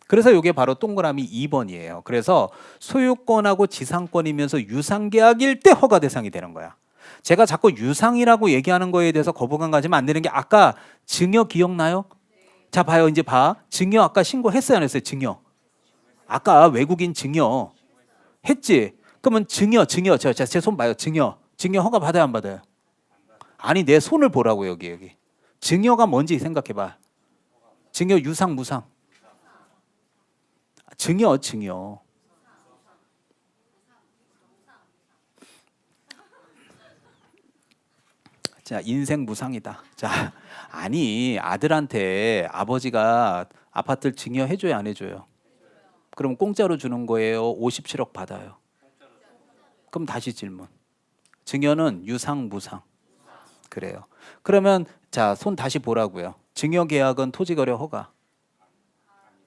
그래서 이게 바로 동그라미 2번이에요. 그래서 소유권하고 지상권이면서 유상계약일 때 허가 대상이 되는 거야. 제가 자꾸 유상이라고 얘기하는 거에 대해서 거부감 가지면 안 되는 게 아까 증여 기억나요? 자, 봐요. 이제 봐. 증여 아까 신고했어요, 안 했어요? 증여. 아까 외국인 증여 했지? 그러면 증여. 제 손 봐요. 증여 허가 받아요, 안 받아요? 아니, 내 손을 보라고 여기. 증여가 뭔지 생각해 봐. 증여 유상 무상. 증여. 자, 인생 무상이다. 자, 아니 아들한테 아버지가 아파트를 증여해줘요, 안 해줘요? 그럼 공짜로 주는 거예요? 57억 받아요? 그럼 다시 질문. 증여는 유상 무상. 그래요. 그러면 자, 손 다시 보라고요. 증여 계약은 토지거래 허가.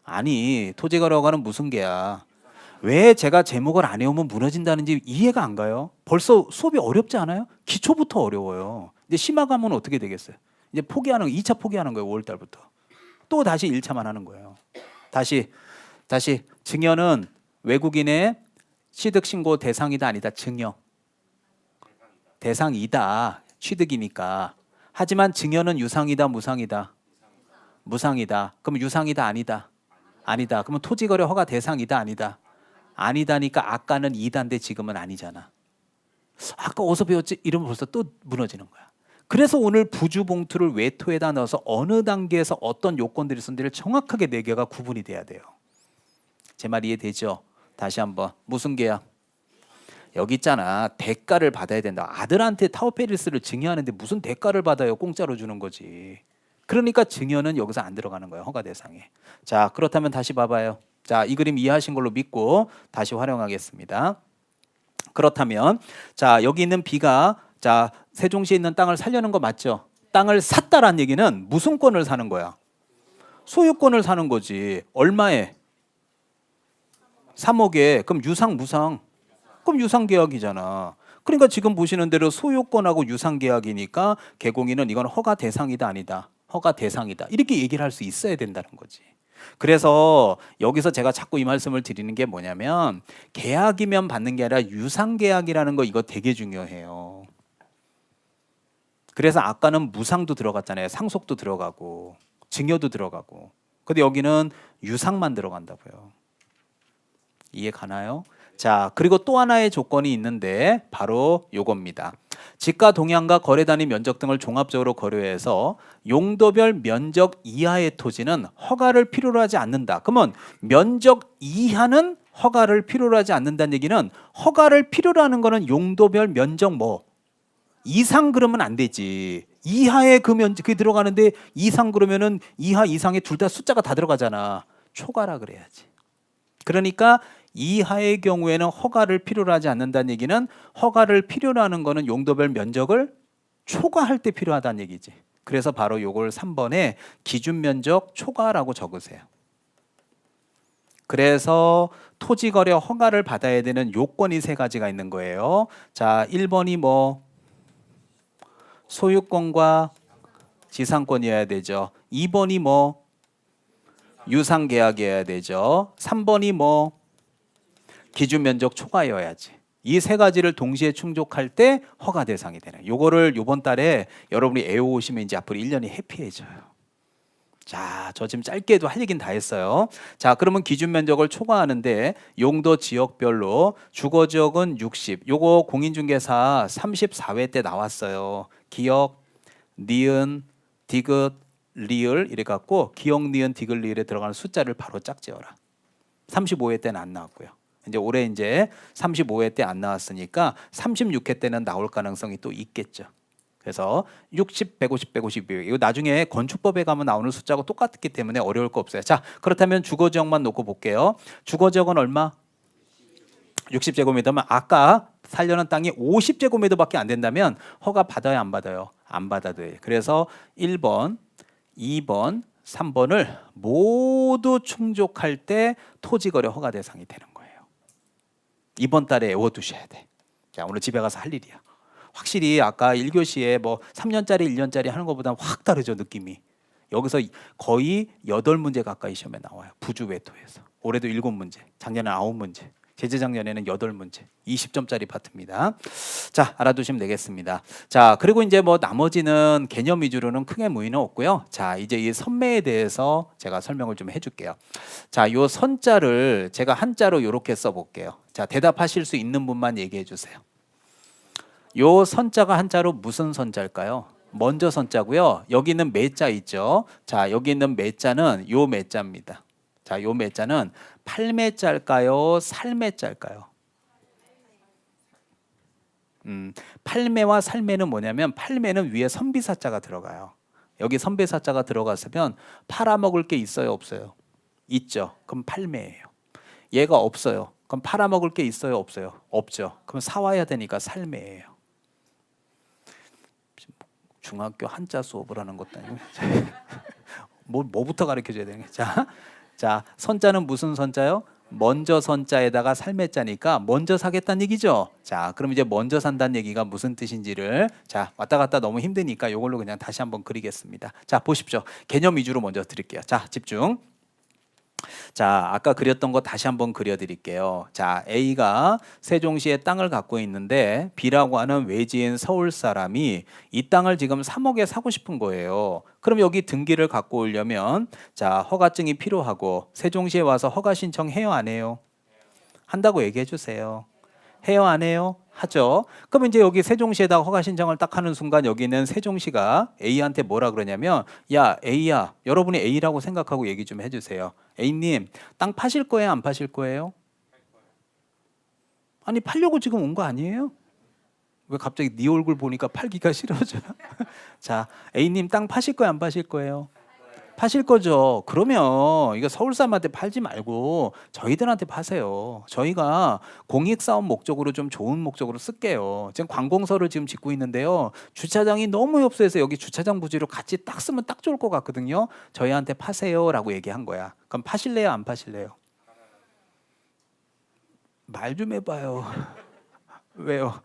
아니, 토지거래 허가는 무슨 계약? 왜 제가 제목을 안 외우면 무너진다는지 이해가 안 가요? 벌써 수업이 어렵지 않아요? 기초부터 어려워요. 이제 심화가면 어떻게 되겠어요? 이제 포기하는 2차 포기하는 거예요. 5월 달부터. 또 다시 1차만 하는 거예요. 다시 증여는 외국인의 취득 신고 대상이다 아니다. 증여. 대상이다. 취득이니까. 하지만 증여는 유상이다 무상이다. 무상이다. 그럼 유상이다 아니다. 아니다. 그러면 토지거래 허가 대상이다 아니다. 아니다니까 아까는 2단데 지금은 아니잖아. 아까 어디서 배웠지? 이러면 벌써 또 무너지는 거야. 그래서 오늘 부주봉투를 외토에다 넣어서 어느 단계에서 어떤 요건들이 있었는지를 정확하게 4개가 구분이 돼야 돼요. 제 말 이해되죠? 다시 한번. 무슨 계약? 여기 있잖아. 대가를 받아야 된다. 아들한테 타워페리스를 증여하는데 무슨 대가를 받아요? 공짜로 주는 거지. 그러니까 증여는 여기서 안 들어가는 거예요. 허가 대상에. 자, 그렇다면 다시 봐봐요. 자, 이 그림 이해하신 걸로 믿고 다시 활용하겠습니다. 그렇다면 자, 여기 있는 B가 자, 세종시에 있는 땅을 사려는 거 맞죠? 땅을 샀다란 얘기는 무슨 권을 사는 거야? 소유권을 사는 거지. 얼마에? 3억에. 그럼 유상 무상? 그럼 유상계약이잖아. 그러니까 지금 보시는 대로 소유권하고 유상계약이니까 개공인은 이건 허가 대상이다 아니다. 허가 대상이다. 이렇게 얘기를 할 수 있어야 된다는 거지. 그래서 여기서 제가 자꾸 이 말씀을 드리는 게 뭐냐면 계약이면 받는 게 아니라 유상계약이라는 거 이거 되게 중요해요. 그래서 아까는 무상도 들어갔잖아요. 상속도 들어가고 증여도 들어가고. 근데 여기는 유상만 들어간다고요. 이해 가나요? 자, 그리고 또 하나의 조건이 있는데 바로 요겁니다. 지가 동향과 거래 단위 면적 등을 종합적으로 고려해서 용도별 면적 이하의 토지는 허가를 필요로 하지 않는다. 그러면 면적 이하는 허가를 필요로 하지 않는다는 얘기는 허가를 필요로 하는 거는 용도별 면적 뭐? 이상 그러면 안 되지. 이하에 그게 들어가는데 이상 그러면은 이하 이상에 둘 다 숫자가 다 들어가잖아. 초과라 그래야지. 그러니까 이하의 경우에는 허가를 필요로 하지 않는다는 얘기는 허가를 필요로 하는 거는 용도별 면적을 초과할 때 필요하다는 얘기지. 그래서 바로 요걸 3번에 기준 면적 초과라고 적으세요. 그래서 토지 거래 허가를 받아야 되는 요건이 세 가지가 있는 거예요. 자, 1번이 뭐 소유권과 지상권이어야 되죠. 2번이 뭐 유상 계약이어야 되죠. 3번이 뭐 기준 면적 초과여야지. 이 세 가지를 동시에 충족할 때 허가 대상이 되는. 요거를 요번 달에 여러분이 애워오시면 이제 앞으로 1년이 해피해져요. 자, 저 지금 짧게도 할 얘기는 다 했어요. 자, 그러면 기준 면적을 초과하는데 용도 지역별로 주거 지역은 60. 요거 공인중개사 34회 때 나왔어요. 기역, 니은, 디귿, 리을 이래 갖고 기역, 니은, 디귿, 리을에 들어가는 숫자를 바로 짝지어라. 35회 때는 안 나왔고요. 이제 올해 이제 35회 때 안 나왔으니까 36회 때는 나올 가능성이 또 있겠죠. 그래서 60, 150, 150 이거 나중에 건축법에 가면 나오는 숫자하고 똑같기 때문에 어려울 거 없어요. 자, 그렇다면 주거지역만 놓고 볼게요. 주거지역은 얼마? 60제곱미터면 아까 살려는 땅이 50제곱미터밖에 안 된다면 허가 받아요, 안 받아요? 안 받아도 돼요. 그래서 1번, 2번, 3번을 모두 충족할 때 토지거래 허가 대상이 되는 거예요. 이번 달에 외워두셔야 돼. 자, 오늘 집에 가서 할 일이야. 확실히 아까 1교시에 뭐 3년짜리 1년짜리 하는 것보다 확 다르죠, 느낌이. 여기서 거의 8문제 가까이 시험에 나와요. 부주 외토에서. 올해도 7문제, 작년에 9문제, 재재작년에는 8문제, 20점짜리 파트입니다. 자, 알아두시면 되겠습니다. 자, 그리고 이제 뭐 나머지는 개념 위주로는 크게 무의는 없고요. 자, 이제 이 선매에 대해서 제가 설명을 좀 해줄게요. 자, 요 선자를 제가 한자로 이렇게 써볼게요. 자, 대답하실 수 있는 분만 얘기해 주세요. 요 선자가 한자로 무슨 선자일까요? 먼저 선자고요. 여기 있는 매자 있죠. 자, 여기 있는 매자는 요 매자입니다. 자, 요 매자는 팔매자일까요? 살매자일까요? 팔매와 살매는 뭐냐면 팔매는 위에 선비사자가 들어가요. 여기 선비사자가 들어갔으면 팔아먹을 게 있어요, 없어요? 있죠. 그럼 팔매예요. 얘가 없어요. 그럼 팔아먹을 게 있어요, 없어요? 없죠. 그럼 사와야 되니까 살매예요. 중학교 한자 수업을 하는 것도 아니고 뭐부터 가르쳐줘야 되는 거야? 자, 선자는 무슨 선자요? 먼저 선자에다가 살매자니까 먼저 사겠다는 얘기죠. 자, 그럼 이제 먼저 산다는 얘기가 무슨 뜻인지를 자, 왔다 갔다 너무 힘드니까 이걸로 그냥 다시 한번 그리겠습니다. 자, 보십시오. 개념 위주로 먼저 드릴게요. 자, 집중. 자, 아까 그렸던 거 다시 한번 그려드릴게요. 자, A가 세종시에 땅을 갖고 있는데 B라고 하는 외지인 서울 사람이 이 땅을 지금 3억에 사고 싶은 거예요. 그럼 여기 등기를 갖고 오려면 자, 허가증이 필요하고 세종시에 와서 허가 신청해요, 안 해요? 한다고 얘기해 주세요. 해요, 안 해요? 하죠. 그럼 이제 여기 세종시에다가 허가 신청을 딱 하는 순간 여기는 세종시가 A한테 뭐라 그러냐면 야, A야, 여러분이 A라고 생각하고 얘기 좀 해주세요. A님, 땅 파실 거예요, 안 파실 거예요? 아니, 팔려고 지금 온 거 아니에요? 왜 갑자기 네 얼굴 보니까 팔기가 싫어져? 자, A님 땅 파실 거예요, 안 파실 거예요? 파실 거죠. 그러면 이거 서울 사람한테 팔지 말고 저희들한테 파세요. 저희가 공익사업 목적으로 좀 좋은 목적으로 쓸게요. 지금 관공서를 지금 짓고 있는데요. 주차장이 너무 협소해서 여기 주차장 부지로 같이 딱 쓰면 딱 좋을 것 같거든요. 저희한테 파세요라고 얘기한 거야. 그럼 파실래요, 안 파실래요? 말 좀 해봐요. 왜요?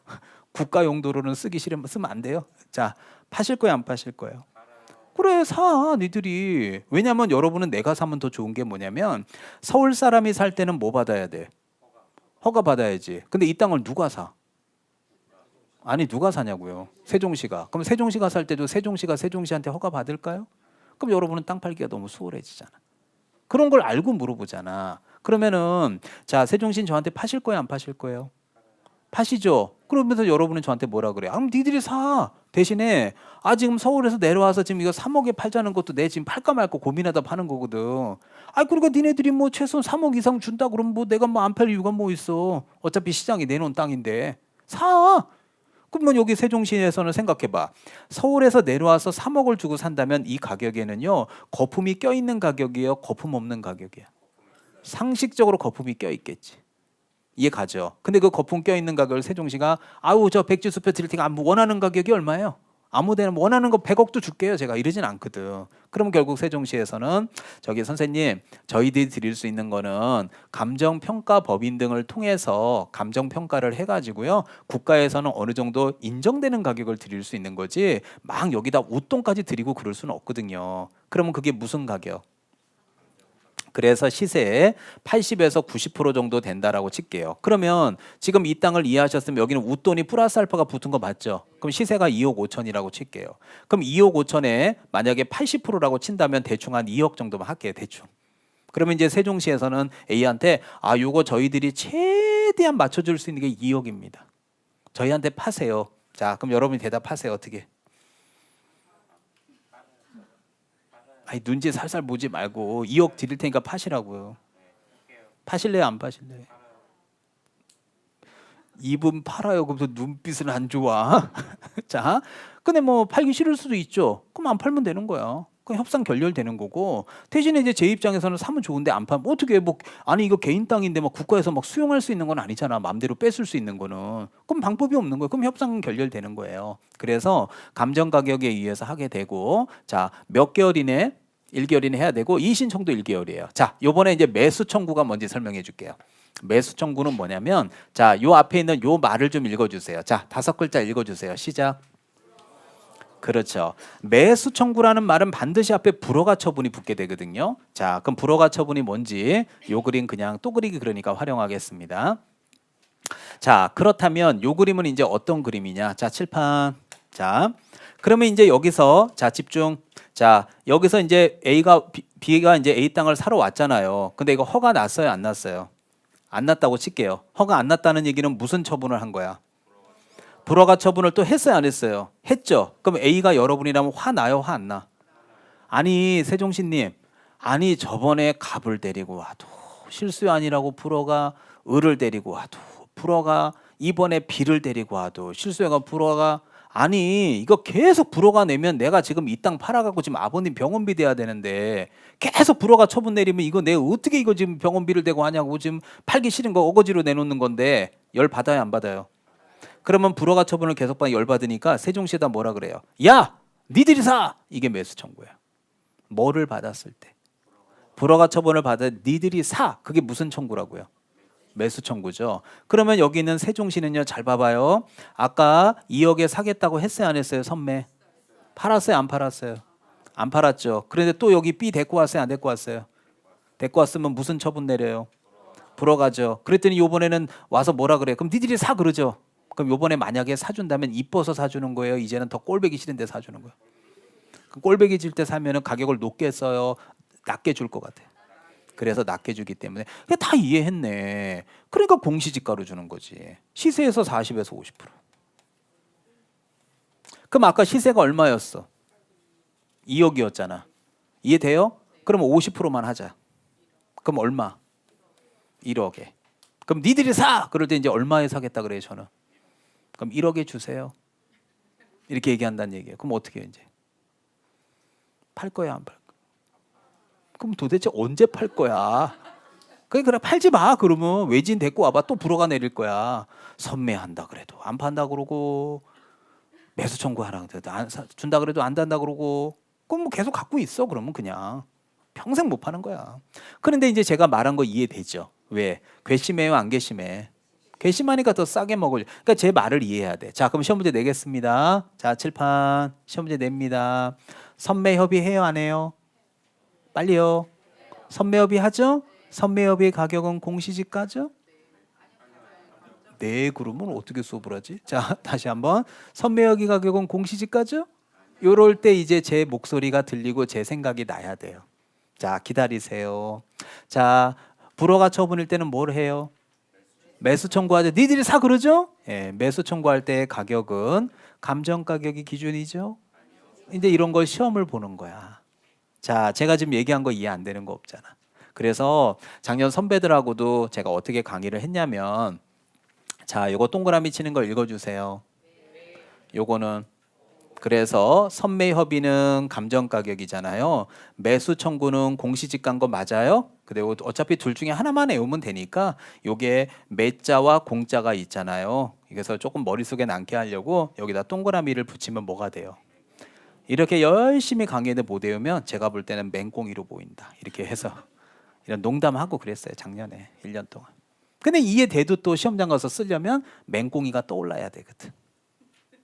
국가 용도로는 쓰기 싫으면 쓰면 안 돼요? 자, 파실 거예요, 안 파실 거예요? 그래, 사 니들이. 왜냐면 여러분은 내가 사면 더 좋은 게 뭐냐면 서울 사람이 살 때는 뭐 받아야 돼? 허가 받아야지. 근데 이 땅을 누가 사? 아니, 누가 사냐고요? 세종시가. 그럼 세종시가 살 때도 세종시가 세종시한테 허가 받을까요? 그럼 여러분은 땅 팔기가 너무 수월해지잖아. 그런 걸 알고 물어보잖아. 그러면은 자, 세종시는 저한테 파실 거예요, 안 파실 거예요? 파시죠. 그러면서 여러분은 저한테 뭐라 그래요? 그럼 니들이 사. 대신에 지금 서울에서 내려와서 지금 이거 3억에 팔자는 것도 내 지금 팔까 말까 고민하다 파는 거거든. 그러니까 니네들이 뭐 최소한 3억 이상 준다 그러면 뭐 내가 뭐 안 팔 이유가 뭐 있어. 어차피 시장이 내놓은 땅인데 사. 그러면 여기 세종시에서는 생각해봐. 서울에서 내려와서 3억을 주고 산다면 이 가격에는요 거품이 껴있는 가격이에요, 거품 없는 가격이야. 상식적으로 거품이 껴있겠지. 이해 가죠? 근데 그 거품 껴있는 가격을 세종시가 아우 저 백지수표 드릴 테니까 원하는 가격이 얼마예요? 아무 데나 원하는 거 100억도 줄게요 제가 이러진 않거든. 그럼 결국 세종시에서는 저기 선생님 저희들이 드릴 수 있는 거는 감정평가법인 등을 통해서 감정평가를 해가지고요 국가에서는 어느 정도 인정되는 가격을 드릴 수 있는 거지 막 여기다 웃돈까지 드리고 그럴 수는 없거든요. 그러면 그게 무슨 가격? 그래서 시세의 80에서 90% 정도 된다라고 칠게요. 그러면 지금 이 땅을 이해하셨으면 여기는 웃돈이 플러스 알파가 붙은 거 맞죠? 그럼 시세가 2억 5천이라고 칠게요. 그럼 2억 5천에 만약에 80%라고 친다면 대충 한 2억 정도만 할게요. 대충. 그러면 이제 세종시에서는 A한테 요거 저희들이 최대한 맞춰줄 수 있는 게 2억입니다. 저희한테 파세요. 자, 그럼 여러분이 대답하세요. 어떻게? 아니 눈치 살살 보지 말고 2억 드릴 테니까 파시라고요. 파실래요? 안 파실래요? 입은 팔아요. 그럼 눈빛은 안 좋아. 자, 근데 뭐 팔기 싫을 수도 있죠. 그럼 안 팔면 되는 거야. 그 협상 결렬되는 거고 대신에 이제 제 입장에서는 사면 좋은데 안 팔면 어떻게 뭐 아니 이거 개인 땅인데 막 국가에서 막 수용할 수 있는 건 아니잖아. 마음대로 뺏을 수 있는 거는. 그럼 방법이 없는 거예요. 그럼 협상 결렬되는 거예요. 그래서 감정 가격에 의해서 하게 되고 자, 몇 개월 이내 1개월 이내 해야 되고 이의신청도 1개월이에요. 자, 요번에 이제 매수 청구가 뭔지 설명해 줄게요. 매수 청구는 뭐냐면 자, 요 앞에 있는 요 말을 좀 읽어 주세요. 자, 5글자 읽어 주세요. 시작. 그렇죠. 매수 청구라는 말은 반드시 앞에 불허가 처분이 붙게 되거든요. 자, 그럼 불허가 처분이 뭔지 요 그림 그냥 또 그리기 그러니까 활용하겠습니다. 자, 그렇다면 요 그림은 이제 어떤 그림이냐? 자, 칠판. 자, 그러면 이제 여기서 자, 집중. 자, 여기서 이제 B가 이제 A 땅을 사러 왔잖아요. 근데 이거 허가 났어요, 안 났어요? 안 났다고 칠게요. 허가 안 났다는 얘기는 무슨 처분을 한 거야? 불허가 처분을 또 했어요, 안 했어요? 했죠. 그럼 A가 여러분이라면 화 나요, 화 안 나? 아니, 세종시님. 아니, 저번에 갑을 데리고 와도 실수 아니라고 불허가 을을 데리고 와도 불허가 이번에 B를 데리고 와도 실수해가 불허가 아니 이거 계속 불허가 내면 내가 지금 이 땅 팔아갖고 지금 아버님 병원비 대야 되는데 계속 불허가 처분 내리면 이거 내가 어떻게 이거 지금 병원비를 대고 하냐고 지금 팔기 싫은 거 어거지로 내놓는 건데 열 받아요 안 받아요? 그러면 불허가 처분을 계속 받아 열 받으니까 세종시에다 뭐라 그래요? 야 니들이 사! 이게 매수 청구예요. 뭐를 받았을 때 불허가 처분을 받아 니들이 사 그게 무슨 청구라고요? 매수 청구죠. 그러면 여기 있는 세종시는요. 잘 봐봐요. 아까 2억에 사겠다고 했어요 안 했어요? 선매. 팔았어요 안 팔았어요? 안 팔았죠. 그런데 또 여기 B 데리고 왔어요 안 데리고 왔어요? 데리고 왔으면 무슨 처분 내려요? 불허가죠. 그랬더니 요번에는 와서 뭐라 그래요? 그럼 니들이 사 그러죠. 그럼 요번에 만약에 사준다면 이뻐서 사주는 거예요? 이제는 더 꼴배기 싫은데 사주는 거예요? 꼴배기 질 때 사면은 가격을 높게 써요? 낮게 줄 것 같아요? 그래서 낮게 주기 때문에 다 이해했네. 그러니까 공시지가로 주는 거지. 시세에서 40에서 50%. 그럼 아까 시세가 얼마였어? 2억이었잖아. 이해돼요? 그럼 50%만 하자. 그럼 얼마? 1억에. 그럼 니들이 사! 그럴 때 이제 얼마에 사겠다 그래요 저는. 그럼 1억에 주세요. 이렇게 얘기한다는 얘기예요. 그럼 어떻게 해요 이제? 팔 거야 안 팔 거야? 그럼 도대체 언제 팔 거야? 그래 팔지 마. 그러면 외진 데리고 와봐. 또 불허가 내릴 거야. 선매한다 그래도 안 판다 그러고 매수 청구하라 그래도 안 준다 그래도 안 단다 그러고 그럼 뭐 계속 갖고 있어. 그러면 그냥 평생 못 파는 거야. 그런데 이제 제가 말한 거 이해되죠? 왜? 괘씸해요 안 괘씸해? 괘씸하니까 더 싸게 먹을. 그러니까 제 말을 이해해야 돼. 자 그럼 시험 문제 내겠습니다. 자 칠판 시험 문제 냅니다. 선매 협의해요 안 해요? 빨리요. 선매협의 하죠? 선매협의 가격은 공시지가죠? 네, 그러면 어떻게 수업을 하지? 자, 다시 한번. 선매협의 가격은 공시지가죠? 요럴 때 이제 제 목소리가 들리고 제 생각이 나야 돼요. 자, 기다리세요. 자, 불허가 처분일 때는 뭘 해요? 매수 청구하죠. 니들이 사 그러죠? 예, 매수 청구할 때 가격은 감정 가격이 기준이죠. 이제 이런 걸 시험을 보는 거야. 자, 제가 지금 얘기한 거 이해 안 되는 거 없잖아. 그래서 작년 선배들하고도 제가 어떻게 강의를 했냐면 자, 이거 동그라미 치는 거 읽어주세요. 요거는 그래서 선매협의는 감정가격이잖아요. 매수 청구는 공시지가인 거 맞아요? 그리고 어차피 둘 중에 하나만 외우면 되니까 요게 매자와 공자가 있잖아요. 그래서 조금 머릿속에 남게 하려고 여기다 동그라미를 붙이면 뭐가 돼요? 이렇게 열심히 강의를 못 외우면 제가 볼 때는 맹꽁이로 보인다. 이렇게 해서 이런 농담하고 그랬어요. 작년에 1년 동안. 근데 이해돼도 또 시험장 가서 쓰려면 맹꽁이가 떠올라야 되거든.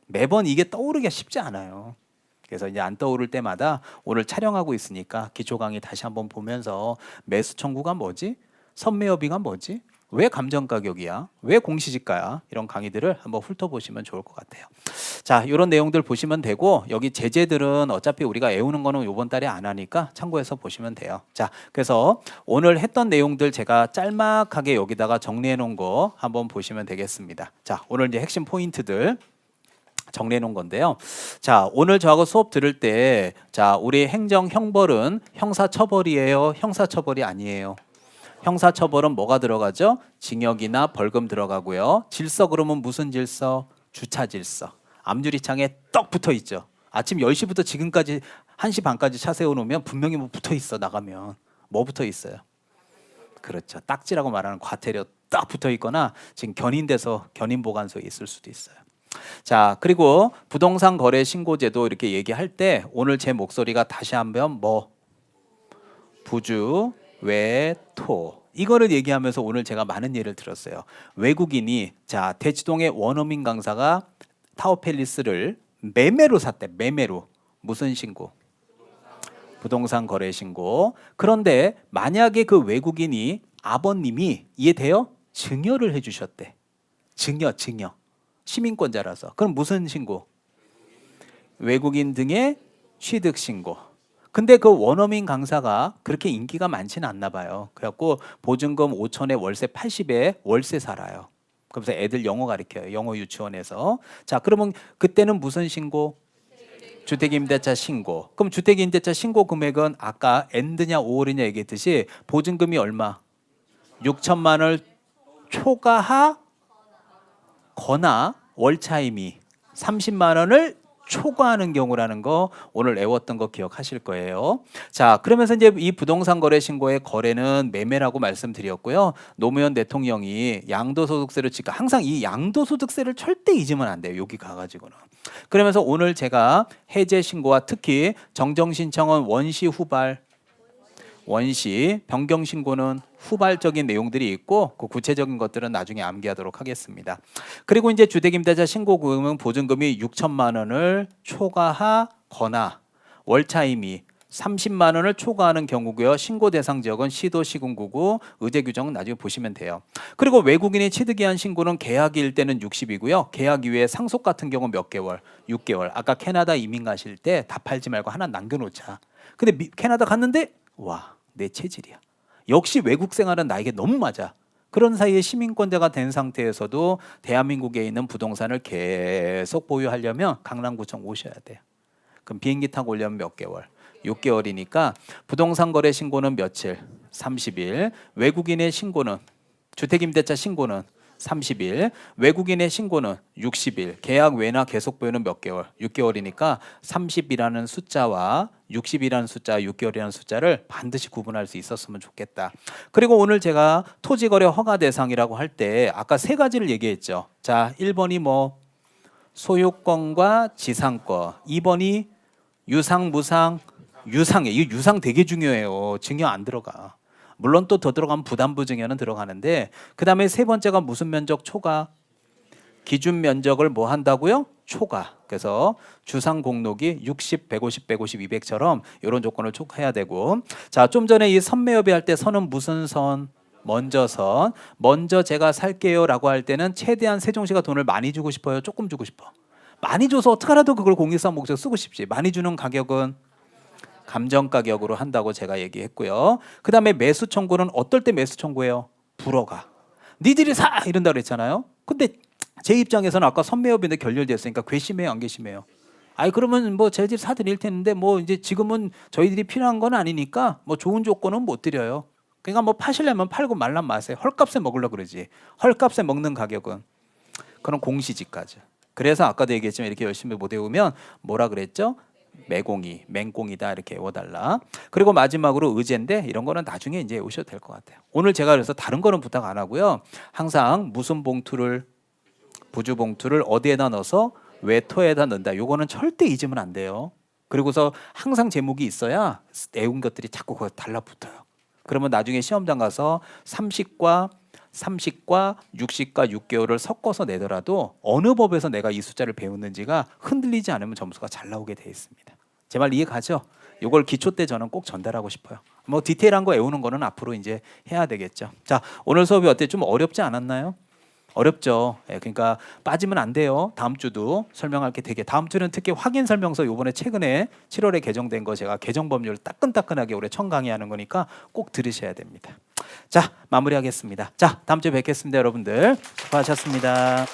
매번 이게 떠오르기가 쉽지 않아요. 그래서 이제 안 떠오를 때마다 오늘 촬영하고 있으니까 기초 강의 다시 한번 보면서 매수 청구가 뭐지? 선매협의가 뭐지? 왜 감정가격이야? 왜 공시지가야? 이런 강의들을 한번 훑어보시면 좋을 것 같아요. 자, 이런 내용들 보시면 되고 여기 제재들은 어차피 우리가 외우는 거는 이번 달에 안 하니까 참고해서 보시면 돼요. 자, 그래서 오늘 했던 내용들 제가 짤막하게 여기다가 정리해 놓은 거 한번 보시면 되겠습니다. 자, 오늘 이제 핵심 포인트들 정리해 놓은 건데요. 자, 오늘 저하고 수업 들을 때, 자, 우리 행정 형벌은 형사처벌이에요? 형사처벌이 아니에요? 형사처벌은 뭐가 들어가죠? 징역이나 벌금 들어가고요. 질서 그러면 무슨 질서? 주차 질서. 앞유리창에 떡 붙어 있죠. 아침 10시부터 지금까지 1시 반까지 차 세워놓으면 분명히 뭐 붙어 있어. 나가면 뭐 붙어 있어요? 그렇죠. 딱지라고 말하는 과태료 딱 붙어 있거나 지금 견인돼서 견인보관소에 있을 수도 있어요. 자, 그리고 부동산 거래 신고제도 이렇게 얘기할 때 오늘 제 목소리가 다시 한번 뭐 부주 외토 이거를 얘기하면서 오늘 제가 많은 예를 들었어요. 외국인이 자 대치동의 원어민 강사가 타워팰리스를 매매로 샀대. 매매로. 무슨 신고? 부동산 거래 신고. 그런데 만약에 그 외국인이 아버님이 이해돼요? 증여를 해주셨대. 증여. 시민권자라서. 그럼 무슨 신고? 외국인 등의 취득 신고. 근데 그 원어민 강사가 그렇게 인기가 많지는 않나 봐요. 그래갖고 보증금 5천에 월세 80에 월세 살아요. 그래서 애들 영어 가르쳐요. 영어 유치원에서. 자, 그러면 그때는 무슨 신고? 주택임대차 신고. 그럼 주택임대차 신고 금액은 아까 엔드냐 5월이냐 얘기했듯이 보증금이 얼마? 6천만 원을 초과하거나 월차임이 30만 원을 초과하는 경우라는 거 오늘 외웠던 거 기억하실 거예요. 자, 그러면서 이제 이 부동산 거래 신고의 거래는 매매라고 말씀드렸고요. 노무현 대통령이 양도소득세를 항상 이 양도소득세를 절대 잊으면 안 돼요. 여기 가가지고는. 그러면서 오늘 제가 해제 신고와 특히 정정 신청은 원시 후발 원시 변경 신고는 후발적인 내용들이 있고 그 구체적인 것들은 나중에 암기하도록 하겠습니다. 그리고 이제 주택임대차 신고금은 보증금이 6천만 원을 초과하거나 월차임이 30만 원을 초과하는 경우고요. 신고 대상 지역은 시도 시군구고 의제 규정은 나중에 보시면 돼요. 그리고 외국인이 취득이한 신고는 계약일 때는 60이고요. 계약 이후에 상속 같은 경우 몇 개월? 6개월. 아까 캐나다 이민 가실 때 다 팔지 말고 하나 남겨놓자. 근데 캐나다 갔는데 와, 내 체질이야. 역시 외국 생활은 나에게 너무 맞아. 그런 사이에 시민권자가 된 상태에서도 대한민국에 있는 부동산을 계속 보유하려면 강남구청 오셔야 돼요. 그럼 비행기 타고 오려면 몇 개월? 6개월이니까 부동산 거래 신고는 며칠? 30일. 외국인의 신고는 주택임대차 신고는 30일. 외국인의 신고는 60일. 계약 외나 계속 보유는 몇 개월? 6개월이니까 30이라는 숫자와 60이라는 숫자, 6개월이라는 숫자를 반드시 구분할 수 있었으면 좋겠다. 그리고 오늘 제가 토지거래 허가 대상이라고 할 때 아까 세 가지를 얘기했죠. 자, 1번이 뭐 소유권과 지상권, 2번이 유상, 무상, 유상이에요. 이 유상 되게 중요해요. 증여 안 들어가. 물론 또 더 들어가면 부담부 증여는 들어가는데 그 다음에 세 번째가 무슨 면적? 초과. 기준 면적을 뭐 한다고요? 초과. 그래서 주상 공록이 60, 150, 150, 200처럼 이런 조건을 초과해야 되고 자, 좀 전에 이 선매협의 할 때 선은 무슨 선? 먼저 선. 먼저 제가 살게요 라고 할 때는 최대한 세종시가 돈을 많이 주고 싶어요? 조금 주고 싶어? 많이 줘서 어떡하라도 그걸 공익사업 목적 쓰고 싶지. 많이 주는 가격은 감정 가격으로 한다고 제가 얘기했고요. 그 다음에 매수 청구는 어떨 때 매수 청구해요? 불어가. 니들이 사! 이런다 그랬잖아요. 근데 제 입장에서는 아까 선매협인데 결렬됐으니까 괘씸해요, 안 괘씸해요? 아이 그러면 뭐 제 집 사드릴 텐데 뭐 이제 지금은 저희들이 필요한 건 아니니까 뭐 좋은 조건은 못 드려요. 그러니까 뭐 파시려면 팔고 말란 마세요. 헐값에 먹으려고 그러지. 헐값에 먹는 가격은 그런 공시지가죠. 그래서 아까도 얘기했지만 이렇게 열심히 못 외우면 뭐라 그랬죠? 매공이, 맹공이다 이렇게 외워달라. 그리고 마지막으로 의제인데 이런 거는 나중에 이제 외우셔도 될 것 같아요. 오늘 제가 그래서 다른 거는 부탁 안 하고요. 항상 무슨 봉투를 부주 봉투를 어디에다 넣어서 외토에다 넣는다. 요거는 절대 잊으면 안 돼요. 그리고서 항상 제목이 있어야 외운 것들이 자꾸 거기 달라붙어요. 그러면 나중에 시험장 가서 30과 60과 6개월을 섞어서 내더라도 어느 법에서 내가 이 숫자를 배웠는지가 흔들리지 않으면 점수가 잘 나오게 돼 있습니다. 제 말 이해 가죠? 이걸 기초 때 저는 꼭 전달하고 싶어요. 뭐 디테일한 거 외우는 거는 앞으로 이제 해야 되겠죠. 자, 오늘 수업이 어때? 좀 어렵지 않았나요? 어렵죠. 예, 그러니까 빠지면 안 돼요. 다음 주도 설명할 게 되게. 다음 주는 특히 확인 설명서 요번에 최근에 7월에 개정된 거 제가 개정 법률 따끈따끈하게 올해 처음 강의하는 거니까 꼭 들으셔야 됩니다. 자, 마무리하겠습니다. 자, 다음 주에 뵙겠습니다, 여러분들. 수고하셨습니다.